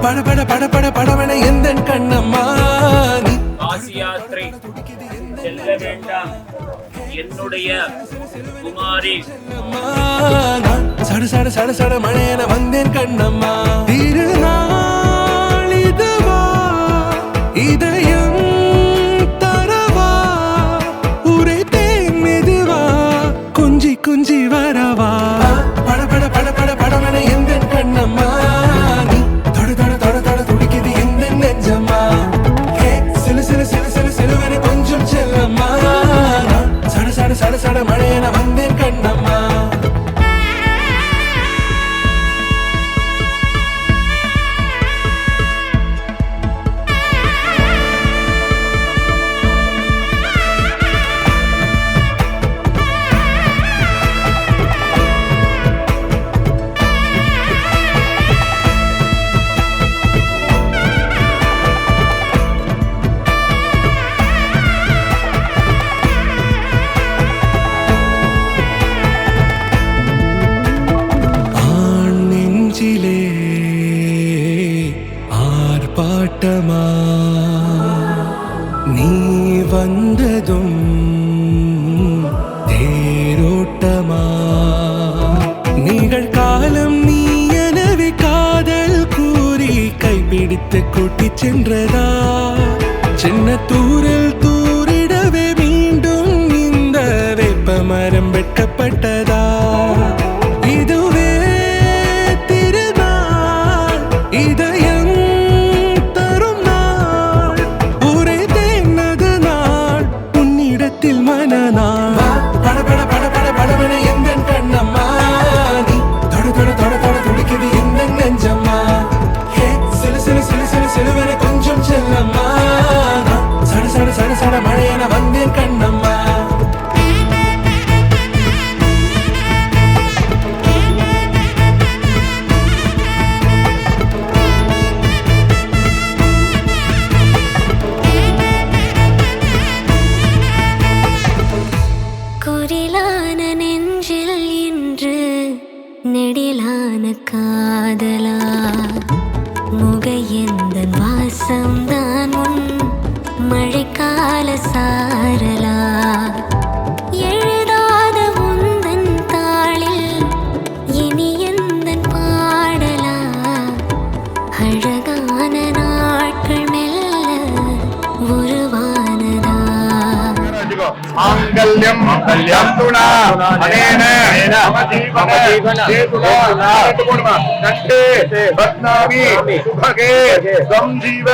பட பட பட பட படவன எந்தன் கண்ணம்மா நீ காசி யாத்திரை செல்ல வேண்டாம் என்னுடைய குமாரி. சட சட சட சட மழையன வந்தேன் கண்ணம்மா. திருநாள் இதுவா இதயம் தரவா உரைத்தேன் மெதுவா குஞ்சி குஞ்சி வரவா. பட பட பட பட படவன எந்தன் கண்ணம்மா நீ தொட தொட தொட தொட துடிக்குது எந்த நெஞ்சம்மா. சிலு சிலு சிலு சிலு சிலுவன கொஞ்சம் செல்லம்மா. சட சட சட சட மழையன வந்தேன் கண்ணம்மா. ஆர்ப்பாட்டமா நீ வந்ததும் தேரோட்டமா நிகழ்காலம் நீ எனவே காதல் கூறி கைப்பிடித்து கூட்டிச் சென்றதா. சின்ன தூரில் தூரிடவே மீண்டும் இந்த வேப்ப மரம் வெட்கப்பட்டதா. இதுவே திருநாள் இதயம் தரும் நாள் உரைத்தேனது நாள் உன்னிடத்தில் மனநாள். பட பட பட பட படவன எந்தன் கண்ணம்மா நீ தொட தொட தொட தொட துடிக்குது எந்த நெஞ்சம்மா. சிலு சிலு சிலு சிலு சிலுவன கொஞ்சம் செல்லம்மா. சட சட சட சட மழையன வந்தேன் கண்ணம்மா. குரிலான நெஞ்சில் இன்று நெடிலான காதலா முகையெந்தன் வாசம்தான் உன் மழைக்கால சாரலா. எழுதாத உந்தன் தாளில் இனி எந்தன் பாடலா. அழகான நாட்கள் மெல்ல உருவானதா. மாங்கல்யம் கல்யாணத்துனா அனேன மம ஜீவன சேதுனா கண்டே பத்னாமி சுபகே சம்ஜீவ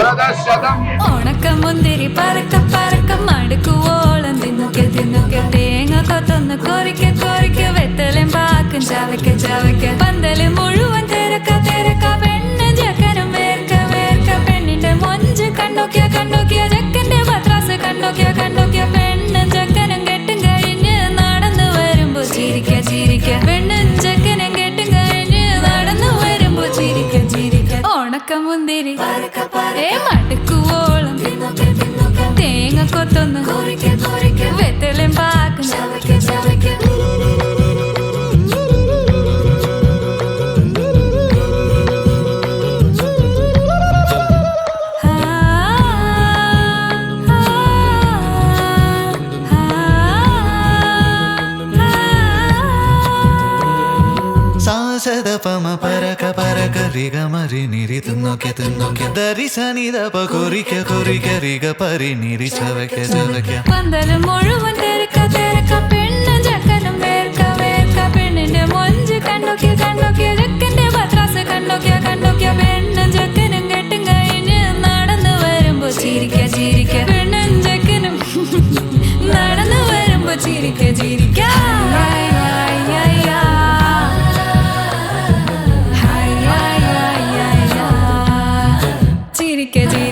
சதசதம். உனக்க முந்திரி பறக்க பறக்க மடுக்கு ஓളം தின்னுக்க தின்னுக்க தேங்க கொத்தொന്ന് കൊറിക്ക കൊറിക്ക വെത്തലും പാക്കും ചവയ്ക്ക ചവയ്ക്ക പന്തല് മുഴുവൻ തിരക്ക തിരക്ക പെണ്ണ് ജക്കനും വേർക്ക വേർക്ക പെണ്ണിന്റെ മൊഞ്ച് കണ്ടോക്കിയ കണ്ടോക്കിയ ജക്കന്റെ പത്രാസ് കണ്ടോക്കിയ കണ്ടോക്കിയ പെണ്ണും ജക്കനും കെട്ടും കഴിഞ്ഞ് നടന്നു വരുമ്പോ ചിരിക്ക ചിരിക്ക പെണ്ണും ജക്കനും കെട്ടും കഴിഞ്ഞ് നടന്നു വരുമ്പോ ചിരിക്ക ചിരിക്ക. ഉണക്ക മുന്തിരി മടുക്കുവോളം തേങ്ങ കൊത്തൊന്ന് വെത്തലും പാക്കും ചവയ്ക്ക ചവയ്ക്ക. సాసద పమ పరక పరక రిగ మరి నిరి తున్నొకె తున్నొకె దరి సని దప కొరిక కొరిక రిగ పరి నిరి చవకె చవకె. പന്തല് മുഴുവൻ തിരക്ക തിരക്ക പെണ്ണും ജക്കനും വേർക്ക വേർക്ക പെണ്ണിന്റെ മൊഞ്ച് കണ്ടോക്കിയ കണ്ടോക്കിയ ജക്കന്റെ പത്രാസ് കണ്ടോക്കിയ കണ്ടോക്കിയ പെണ്ണും ജക്കനും കെട്ടും കഴിഞ്ഞ് നടന്നു വരുമ്പോ ചിരിക്ക ചിരിക്ക പെണ്ണും ജക്കനും നടന്നു വരുമ്പോ ചിരിക്ക ചിരിക്ക. ചിരിക്ക ചിരിക്ക.